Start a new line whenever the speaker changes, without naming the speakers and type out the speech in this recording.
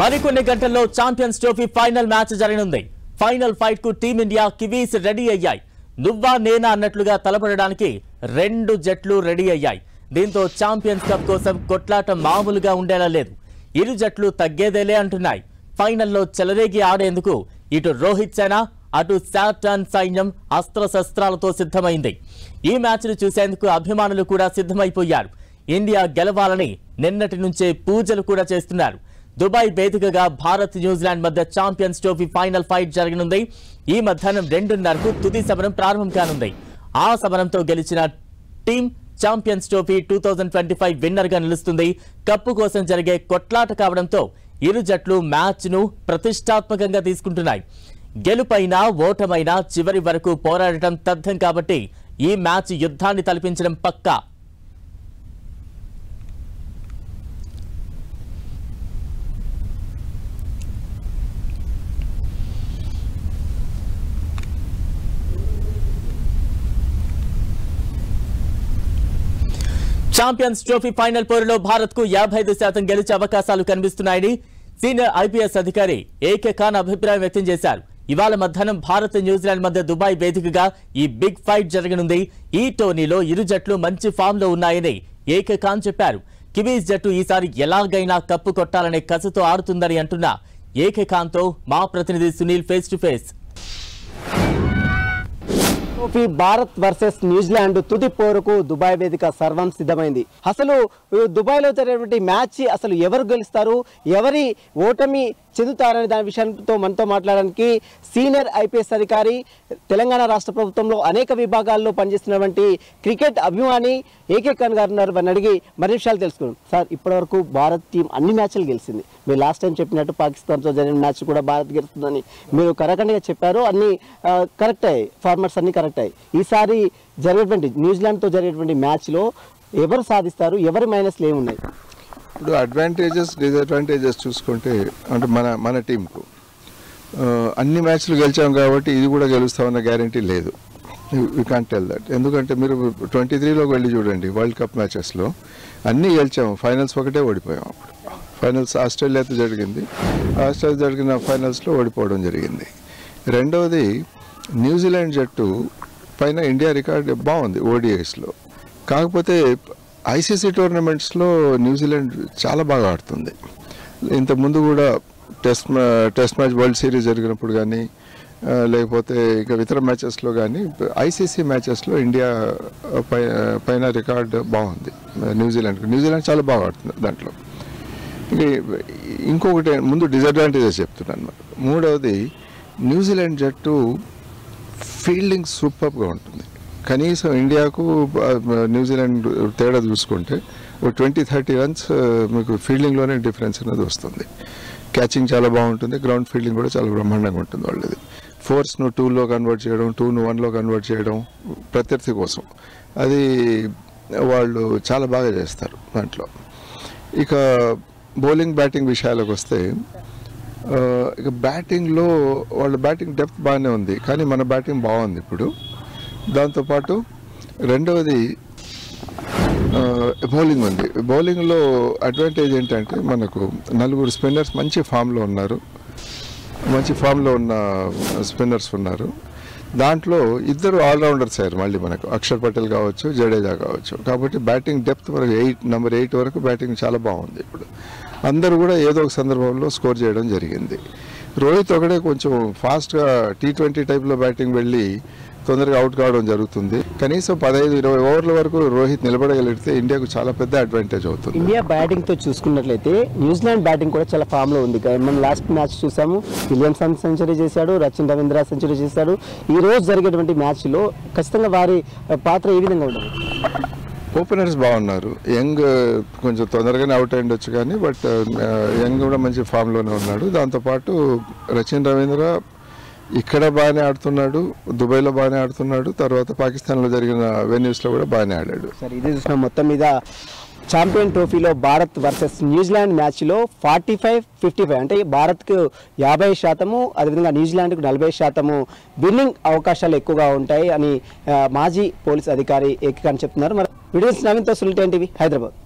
మరికొన్ని గంటల్లో champions trophy final match జరగనుంది. ఫైనల్ ఫైట్ కు టీమిండియా కివీస్ రెడీ అయ్యాయి. నువ్వా నేనా అన్నట్లుగా తలపడడానికి రెండు జట్లు రెడీ అయ్యాయి. దీంతో ఛాంపియన్స్ కప్ కోసం కొట్లాట మామూలుగా ఉండేలా లేదు. ఇరు జట్లు తగ్గేదేలే అంటున్నాయి. ఫైనల్లో చెలరేగి ఆడేందుకు ఇటు రోహిత్ సేన అటు శాటర్న్ సైన్యం అస్త్రశస్త్రాలతో సిద్ధమైంది. ఈ మ్యాచ్ను చూసేందుకు అభిమానులు కూడా సిద్ధమైపోయారు. ఇండియా గెలవాలని నిన్నటి నుంచే పూజలు కూడా చేస్తున్నారు. దుబాయ్ వేదికగా భారత్ న్యూజిలాండ్ మధ్య ఛాంపియన్స్ ట్రోఫీ ఫైనల్ ఫైట్ జరగనుంది. ఈ మధ్యాహ్నం 2:30కు తుది సమరం ప్రారంభం కానుంది. ఆ సమరంతో గెలిచిన టీం ఛాంపియన్స్ ట్రోఫీ 2025 విన్నర్ గా నిలుస్తుంది. కప్పు కోసం జరిగే కొట్లాట కావడంతో ఇరు జట్లు మ్యాచ్ ను ప్రతిష్టాత్మకంగా తీసుకుంటున్నాయి. గెలుపైనా ఓటమైనా చివరి వరకు పోరాడటం తథ్యం కాబట్టి ఈ మ్యాచ్ యుద్ధాన్ని తలపించడం పక్కా. ఛాంపియన్స్ ట్రోఫీ ఫైనల్ పోరులో భారత్ కు 55% గెలిచే అవకాశాలు కనిపిస్తున్నాయని సీనియర్ ఐపీఎస్ అధికారి ఏకే ఖాన్ అభిప్రాయం వ్యక్తం చేశారు. ఇవాళ మధ్యాహ్నం భారత్ న్యూజిలాండ్ మధ్య దుబాయ్ వేదికగా ఈ బిగ్ ఫైట్ జరగనుంది. ఈ టోర్నీలో ఇరు జట్లు మంచి ఫామ్ లో ఉన్నాయని ఏకే ఖాన్ చెప్పారు. కివీస్ జట్టు ఈసారి ఎలాగైనా కప్పు కొట్టాలనే కసితో ఆడుతుందని అంటున్న ఏకే ఖాన్ తో మా ప్రతినిధి Sunil face to face.
Trophy Bharat versus New Zealand తుది పోరుకు దుబాయ్ వేదిక సర్వం సిద్ధమైంది. అసలు దుబాయ్లో జరిగినటువంటి మ్యాచ్ అసలు ఎవరు గెలుస్తారు, ఎవరి ఓటమి చెందుతారనే దాని విషయంతో మనతో మాట్లాడడానికి సీనియర్ ఐపీఎస్ అధికారి, తెలంగాణ రాష్ట్ర ప్రభుత్వంలో అనేక విభాగాల్లో పనిచేస్తున్నటువంటి క్రికెట్ అభిమాని ఏకే ఖాన్ గారు ఉన్నారు. వారిని అడిగి మరిన్ని విషయాలు తెలుసుకున్నాం. సార్, ఇప్పటివరకు భారత్ టీం అన్ని మ్యాచ్లు గెలిచింది. మీరు లాస్ట్ టైం చెప్పినట్టు పాకిస్తాన్తో జరిగిన మ్యాచ్ కూడా భారత్ గెలుస్తుందని మీరు కరెక్ట్గా చెప్పారు. అన్ని కరెక్ట్ అయ్యాయి, ఫార్మాట్స్ అన్ని కరెక్ట్ అయ్యాయి. ఈసారి జరిగేటువంటి న్యూజిలాండ్తో జరిగేటువంటి మ్యాచ్లో ఎవరు సాధిస్తారు, ఎవరి మైనస్లు ఏమున్నాయి?
ఇప్పుడు అడ్వాంటేజెస్ డిసడ్వాంటేజెస్ చూసుకుంటే అంటే మన టీంకు అన్ని మ్యాచ్లు గెలిచాం కాబట్టి ఇది కూడా గెలుస్తామన్న గ్యారంటీ లేదు. You can't tell that. ఎందుకంటే మీరు 23లోకి వెళ్ళి చూడండి, వరల్డ్ కప్ మ్యాచెస్లో అన్నీ గెలిచాము, ఫైనల్స్ ఒకటే ఓడిపోయాం. అప్పుడు ఫైనల్స్ ఆస్ట్రేలియాతో జరిగింది, ఆస్ట్రేలియా జరిగిన ఫైనల్స్లో ఓడిపోవడం జరిగింది. రెండవది, న్యూజిలాండ్ జట్టు పైన ఇండియా రికార్డ్ బాగుంది ఓడిఐస్లో. కాకపోతే ఐసీసీ టోర్నమెంట్స్లో న్యూజిలాండ్ చాలా బాగా ఆడుతుంది. ఇంతకుముందు కూడా టెస్ట్ మ్యాచ్ వరల్డ్ సిరీస్ జరిగినప్పుడు కానీ లేకపోతే ఇక ఇతర మ్యాచెస్లో కానీ ఐసీసీ మ్యాచెస్లో ఇండియా పైన రికార్డ్ బాగుంది న్యూజిలాండ్ చాలా బాగా ఆడుతుంది. దాంట్లో ఇంకొకటి ముందు డిసడ్వాంటేజెస్ చెప్తున్నాను. మూడవది, న్యూజిలాండ్ జట్టు ఫీల్డింగ్ సూపర్గా ఉంటుంది. కనీసం ఇండియాకు న్యూజిలాండ్ తేడా చూసుకుంటే 20-30 రన్స్ మీకు ఫీల్డింగ్లోనే డిఫరెన్స్ అనేది వస్తుంది. క్యాచింగ్ చాలా బాగుంటుంది, గ్రౌండ్ ఫీల్డింగ్ కూడా చాలా బ్రహ్మాండంగా ఉంటుంది వాళ్ళది. ఫోర్స్ను 2లో కన్వర్ట్ చేయడం, 2ను 1లో కన్వర్ట్ చేయడం ప్రత్యర్థి కోసం, అది వాళ్ళు చాలా బాగా చేస్తారు దాంట్లో. ఇక బౌలింగ్ బ్యాటింగ్ విషయాలకు వస్తే, ఇక బ్యాటింగ్లో వాళ్ళ బ్యాటింగ్ డెప్త్ బాగానే ఉంది, కానీ మన బ్యాటింగ్ బాగుంది ఇప్పుడు. దాంతోపాటు రెండవది బౌలింగ్ ఉంది. బౌలింగ్లో అడ్వాంటేజ్ ఏంటంటే మనకు 4 స్పిన్నర్స్ మంచి ఫామ్లో ఉన్నారు, మంచి ఫామ్లో ఉన్న స్పిన్నర్స్ ఉన్నారు. దాంట్లో 2 ఆల్రౌండర్స్ అయ్యారు మళ్ళీ మనకు, అక్షర్ పటేల్ కావచ్చు, జడేజా కావచ్చు. కాబట్టి బ్యాటింగ్ డెప్త్ మనకు నెంబర్ 8 వరకు బ్యాటింగ్ చాలా బాగుంది ఇప్పుడు. అందరూ కూడా ఏదో ఒక సందర్భంలో స్కోర్ చేయడం జరిగింది. రోహిత్ ఒకటే కొంచెం ఫాస్ట్గా T20 టైప్లో బ్యాటింగ్ వెళ్ళి తొందరగా అవుట్ కావడం జరుగుతుంది. కనీసం 15-20 ఓవర్ల వరకు రోహిత్ నిలబడగలిగితే ఇండియాకు చాలా పెద్ద అడ్వాంటేజ్ అవుతుంది.
ఇండియా బ్యాటింగ్తో చూసుకున్నట్లయితే న్యూజిలాండ్ బ్యాటింగ్ కూడా చాలా ఫామ్లో ఉంది. మనం లాస్ట్ మ్యాచ్ చూసాము, విలియమ్సన్ సెంచరీ చేశాడు, రచిన్ రవీంద్ర సెంచరీ చేశాడు. ఈ రోజు జరిగేటువంటి మ్యాచ్లో ఖచ్చితంగా వారి పాత్ర ఏ విధంగా ఉండదు?
ఓపెనర్స్ బాగున్నారు. యంగ్ కొంచెం తొందరగానే అవుట్ అయ్యిండొచ్చు కానీ బట్ యంగ్ కూడా మంచి ఫామ్లోనే ఉన్నాడు. దాంతోపాటు రచిన్ రవీంద్ర ఇక్కడ బాగానే ఆడుతున్నాడు, దుబాయ్లో బాగానే ఆడుతున్నాడు, తర్వాత పాకిస్తాన్లో జరిగిన వెన్యూస్లో కూడా బాగానే ఆడాడు.
సరే, ఇది చూసిన మొత్తం మీద ఛాంపియన్ ట్రోఫీలో భారత్ వర్సెస్ న్యూజిలాండ్ మ్యాచ్లో 45-55 అంటే భారత్కు 50%, అదేవిధంగా న్యూజిలాండ్కు 40% విన్నింగ్ అవకాశాలు ఎక్కువగా ఉంటాయి అని మాజీ పోలీస్ అధికారి ఏకే ఖాన్ చెప్తున్నారు. మరి వీడియోస్ నవీన్తో సుల్తాన్ టీవీ, హైదరాబాద్.